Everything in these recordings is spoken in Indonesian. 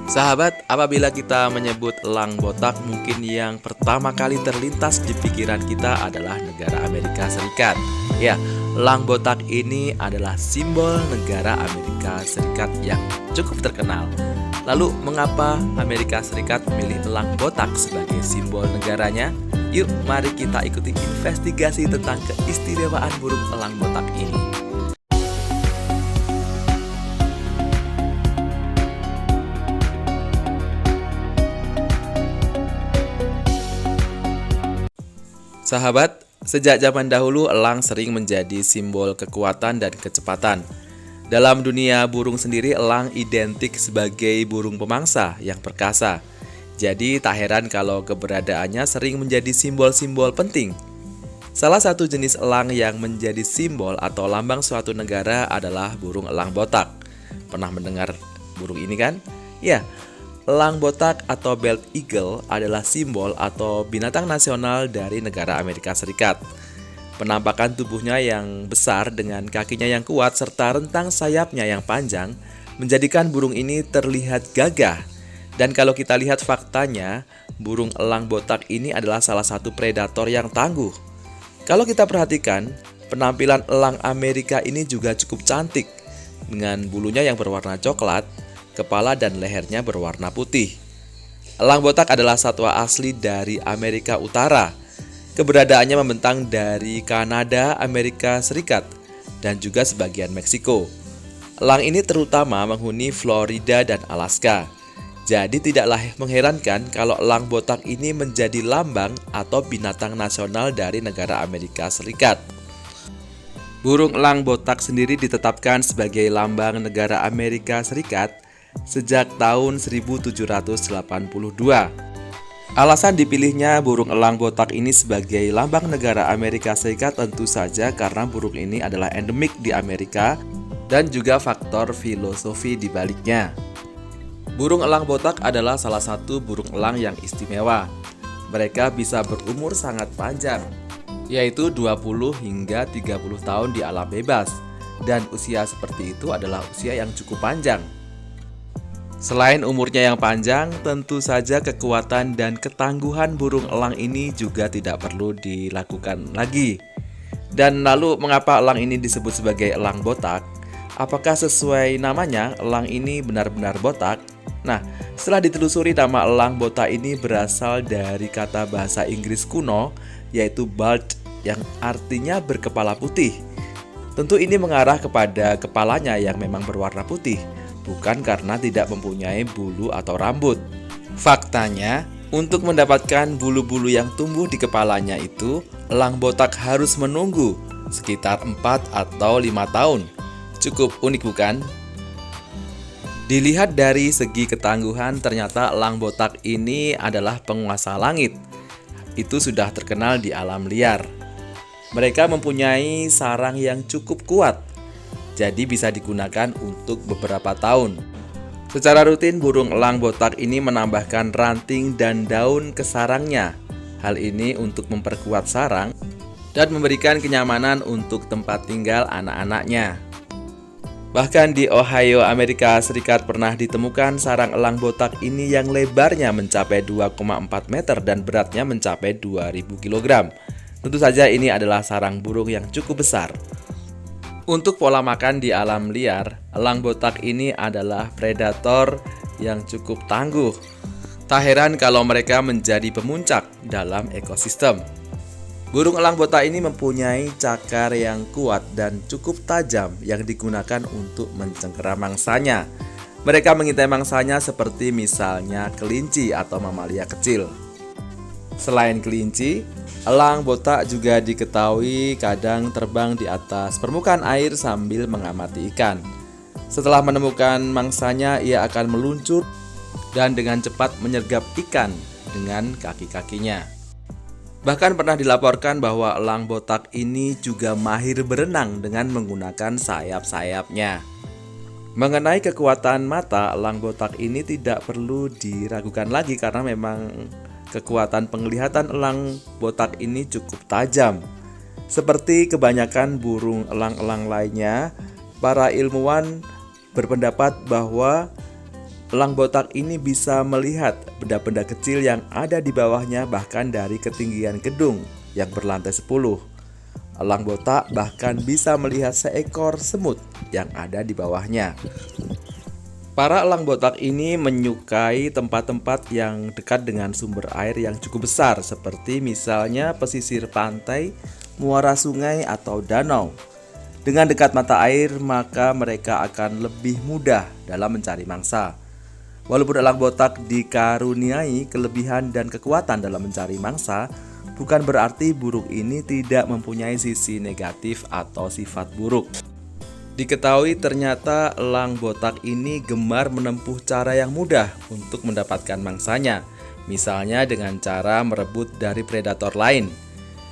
Sahabat, apabila kita menyebut elang botak, mungkin yang pertama kali terlintas di pikiran kita adalah negara Amerika Serikat. Ya, elang botak ini adalah simbol negara Amerika Serikat yang cukup terkenal. Lalu, mengapa Amerika Serikat memilih elang botak sebagai simbol negaranya? Yuk, mari kita ikuti investigasi tentang keistimewaan burung elang botak ini. Sahabat, sejak zaman dahulu elang sering menjadi simbol kekuatan dan kecepatan. Dalam dunia burung sendiri, elang identik sebagai burung pemangsa yang perkasa. Jadi tak heran kalau keberadaannya sering menjadi simbol-simbol penting. Salah satu jenis elang yang menjadi simbol atau lambang suatu negara adalah burung elang botak. Pernah mendengar burung ini kan? Ya. Elang botak atau bald eagle adalah simbol atau binatang nasional dari negara Amerika Serikat. Penampakan tubuhnya yang besar dengan kakinya yang kuat serta rentang sayapnya yang panjang menjadikan burung ini terlihat gagah. Dan kalau kita lihat faktanya, burung elang botak ini adalah salah satu predator yang tangguh. Kalau kita perhatikan, penampilan elang Amerika ini juga cukup cantik dengan bulunya yang berwarna coklat, kepala dan lehernya berwarna putih. Elang botak adalah satwa asli dari Amerika Utara. Keberadaannya membentang dari Kanada, Amerika Serikat, dan juga sebagian Meksiko. Elang ini terutama menghuni Florida dan Alaska. Jadi tidaklah mengherankan kalau elang botak ini menjadi lambang atau binatang nasional dari negara Amerika Serikat. Burung elang botak sendiri ditetapkan sebagai lambang negara Amerika Serikat sejak tahun 1782. Alasan dipilihnya burung elang botak ini sebagai lambang negara Amerika Serikat tentu saja karena burung ini adalah endemik di Amerika dan juga faktor filosofi di baliknya. Burung elang botak adalah salah satu burung elang yang istimewa. Mereka bisa berumur sangat panjang, yaitu 20 hingga 30 tahun di alam bebas, dan usia seperti itu adalah usia yang cukup panjang. Selain umurnya yang panjang, tentu saja kekuatan dan ketangguhan burung elang ini juga tidak perlu dilakukan lagi. Dan lalu mengapa elang ini disebut sebagai elang botak? Apakah sesuai namanya, elang ini benar-benar botak? Nah, setelah ditelusuri, nama elang botak ini berasal dari kata bahasa Inggris kuno, yaitu bald, yang artinya berkepala putih. Tentu ini mengarah kepada kepalanya yang memang berwarna putih, bukan karena tidak mempunyai bulu atau rambut. Faktanya, untuk mendapatkan bulu-bulu yang tumbuh di kepalanya itu, elang botak harus menunggu sekitar 4 atau 5 tahun. Cukup unik bukan? Dilihat dari segi ketangguhan, ternyata elang botak ini adalah penguasa langit. Itu sudah terkenal di alam liar. Mereka mempunyai sarang yang cukup kuat, jadi bisa digunakan untuk beberapa tahun. Secara rutin, burung elang botak ini menambahkan ranting dan daun ke sarangnya. Hal ini untuk memperkuat sarang dan memberikan kenyamanan untuk tempat tinggal anak-anaknya. Bahkan di Ohio, Amerika Serikat pernah ditemukan sarang elang botak ini yang lebarnya mencapai 2,4 meter dan beratnya mencapai 2000 kg. Tentu saja ini adalah sarang burung yang cukup besar. Untuk pola makan di alam liar, elang botak ini adalah predator yang cukup tangguh. Tak heran kalau mereka menjadi pemuncak dalam ekosistem. Burung elang botak ini mempunyai cakar yang kuat dan cukup tajam yang digunakan untuk mencengkeram mangsanya. Mereka mengintai mangsanya seperti misalnya kelinci atau mamalia kecil. Selain kelinci, elang botak juga diketahui kadang terbang di atas permukaan air sambil mengamati ikan. Setelah menemukan mangsanya, ia akan meluncur dan dengan cepat menyergap ikan dengan kaki-kakinya. Bahkan pernah dilaporkan bahwa elang botak ini juga mahir berenang dengan menggunakan sayap-sayapnya. Mengenai kekuatan mata, elang botak ini tidak perlu diragukan lagi karena memang kekuatan penglihatan elang botak ini cukup tajam. Seperti kebanyakan burung elang-elang lainnya, para ilmuwan berpendapat bahwa Elang botak ini bisa melihat benda-benda kecil yang ada di bawahnya bahkan dari ketinggian gedung yang berlantai 10. Elang botak bahkan bisa melihat seekor semut yang ada di bawahnya. Para elang botak ini menyukai tempat-tempat yang dekat dengan sumber air yang cukup besar, seperti misalnya pesisir pantai, muara sungai, atau danau. Dengan dekat mata air, maka mereka akan lebih mudah dalam mencari mangsa. Walaupun elang botak dikaruniai kelebihan dan kekuatan dalam mencari mangsa, bukan berarti burung ini tidak mempunyai sisi negatif atau sifat buruk. Diketahui ternyata elang botak ini gemar menempuh cara yang mudah untuk mendapatkan mangsanya, misalnya dengan cara merebut dari predator lain.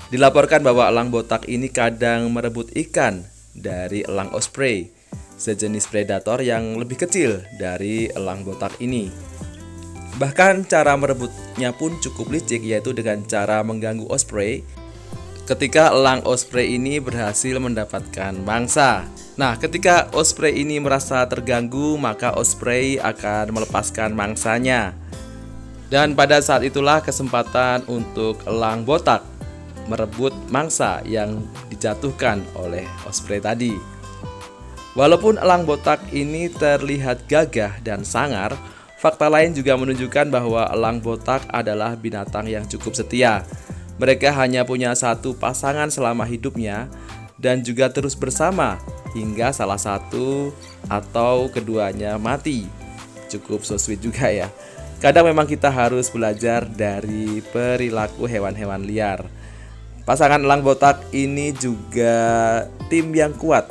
Dilaporkan bahwa elang botak ini kadang merebut ikan dari elang osprey, sejenis predator yang lebih kecil dari elang botak ini. Bahkan cara merebutnya pun cukup licik, yaitu dengan cara mengganggu osprey ketika elang osprey ini berhasil mendapatkan mangsa. Nah, ketika osprey ini merasa terganggu, maka osprey akan melepaskan mangsanya. Dan pada saat itulah kesempatan untuk elang botak merebut mangsa yang dijatuhkan oleh osprey tadi. Walaupun elang botak ini terlihat gagah dan sangar, fakta lain juga menunjukkan bahwa elang botak adalah binatang yang cukup setia. Mereka hanya punya satu pasangan selama hidupnya dan juga terus bersama hingga salah satu atau keduanya mati. Cukup so sweet juga ya. Kadang memang kita harus belajar dari perilaku hewan-hewan liar. Pasangan elang botak ini juga tim yang kuat.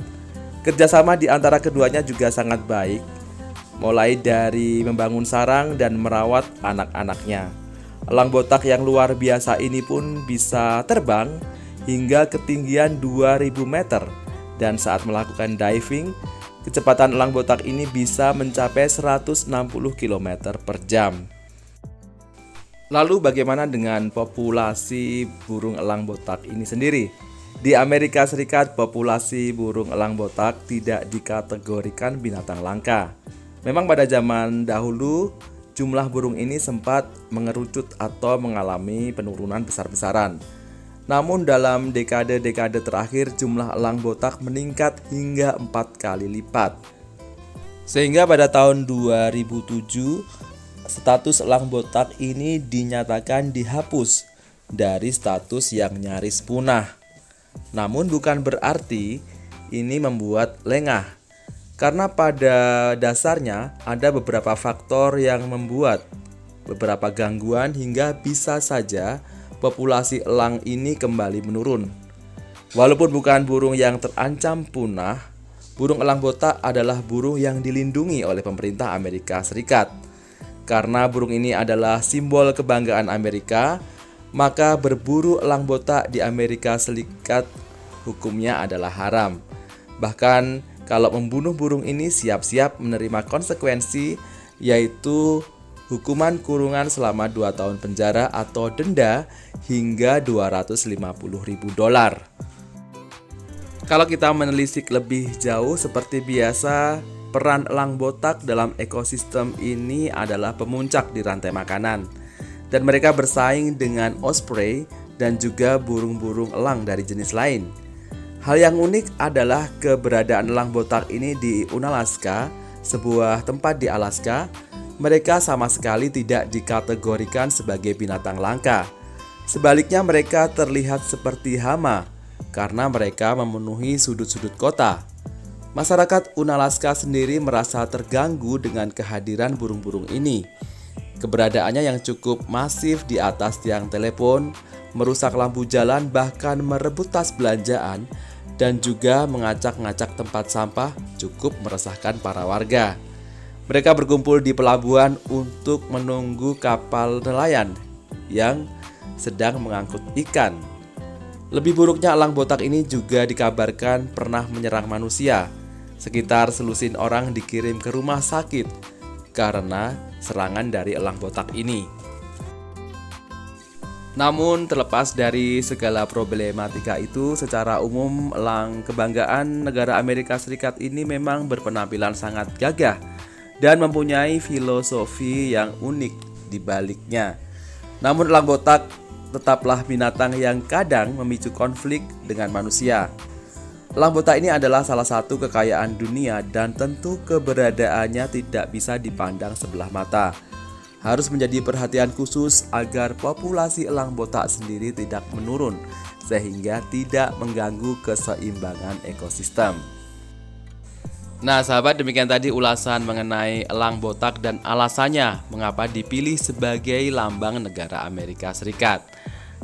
Kerjasama di antara keduanya juga sangat baik, mulai dari membangun sarang dan merawat anak-anaknya. Elang botak yang luar biasa ini pun bisa terbang hingga ketinggian 2000 meter. Dan saat melakukan diving, kecepatan elang botak ini bisa mencapai 160 km per jam. Lalu bagaimana dengan populasi burung elang botak ini sendiri? Di Amerika Serikat, populasi burung elang botak tidak dikategorikan binatang langka. Memang pada zaman dahulu, jumlah burung ini sempat mengerucut atau mengalami penurunan besar-besaran. Namun dalam dekade-dekade terakhir, jumlah elang botak meningkat hingga 4 kali lipat. Sehingga pada tahun 2007, status elang botak ini dinyatakan dihapus dari status yang nyaris punah. Namun bukan berarti ini membuat lengah, karena pada dasarnya ada beberapa faktor yang membuat beberapa gangguan hingga bisa saja populasi elang ini kembali menurun. Walaupun bukan burung yang terancam punah, burung elang botak adalah burung yang dilindungi oleh pemerintah Amerika Serikat. Karena burung ini adalah simbol kebanggaan Amerika, maka berburu elang botak di Amerika Serikat hukumnya adalah haram. Bahkan kalau membunuh burung ini siap-siap menerima konsekuensi, yaitu hukuman kurungan selama 2 tahun penjara atau denda hingga $250.000. Kalau kita menelisik lebih jauh, seperti biasa, peran elang botak dalam ekosistem ini adalah pemuncak di rantai makanan. Dan mereka bersaing dengan osprey dan juga burung-burung elang dari jenis lain. Hal yang unik adalah keberadaan elang botak ini di Unalaska, sebuah tempat di Alaska. Mereka sama sekali tidak dikategorikan sebagai binatang langka. Sebaliknya mereka terlihat seperti hama karena mereka memenuhi sudut-sudut kota. Masyarakat Unalaska sendiri merasa terganggu dengan kehadiran burung-burung ini. Keberadaannya yang cukup masif di atas tiang telepon, merusak lampu jalan, bahkan merebut tas belanjaan, dan juga mengacak-ngacak tempat sampah cukup meresahkan para warga. Mereka berkumpul di pelabuhan untuk menunggu kapal nelayan yang sedang mengangkut ikan. Lebih buruknya, elang botak ini juga dikabarkan pernah menyerang manusia. Sekitar selusin orang dikirim ke rumah sakit karena serangan dari elang botak ini. Namun terlepas dari segala problematika itu, secara umum elang kebanggaan negara Amerika Serikat ini memang berpenampilan sangat gagah dan mempunyai filosofi yang unik di baliknya. Namun elang botak tetaplah binatang yang kadang memicu konflik dengan manusia. Elang botak ini adalah salah satu kekayaan dunia dan tentu keberadaannya tidak bisa dipandang sebelah mata. Harus menjadi perhatian khusus agar populasi elang botak sendiri tidak menurun sehingga tidak mengganggu keseimbangan ekosistem. Nah sahabat, demikian tadi ulasan mengenai elang botak dan alasannya mengapa dipilih sebagai lambang negara Amerika Serikat.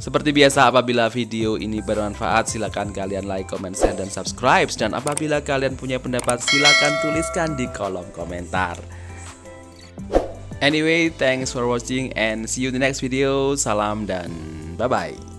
Seperti biasa, apabila video ini bermanfaat silakan kalian like, comment, share, dan subscribe. Dan apabila kalian punya pendapat silakan tuliskan di kolom komentar. Anyway, thanks for watching and see you in the next video. Salam dan bye-bye.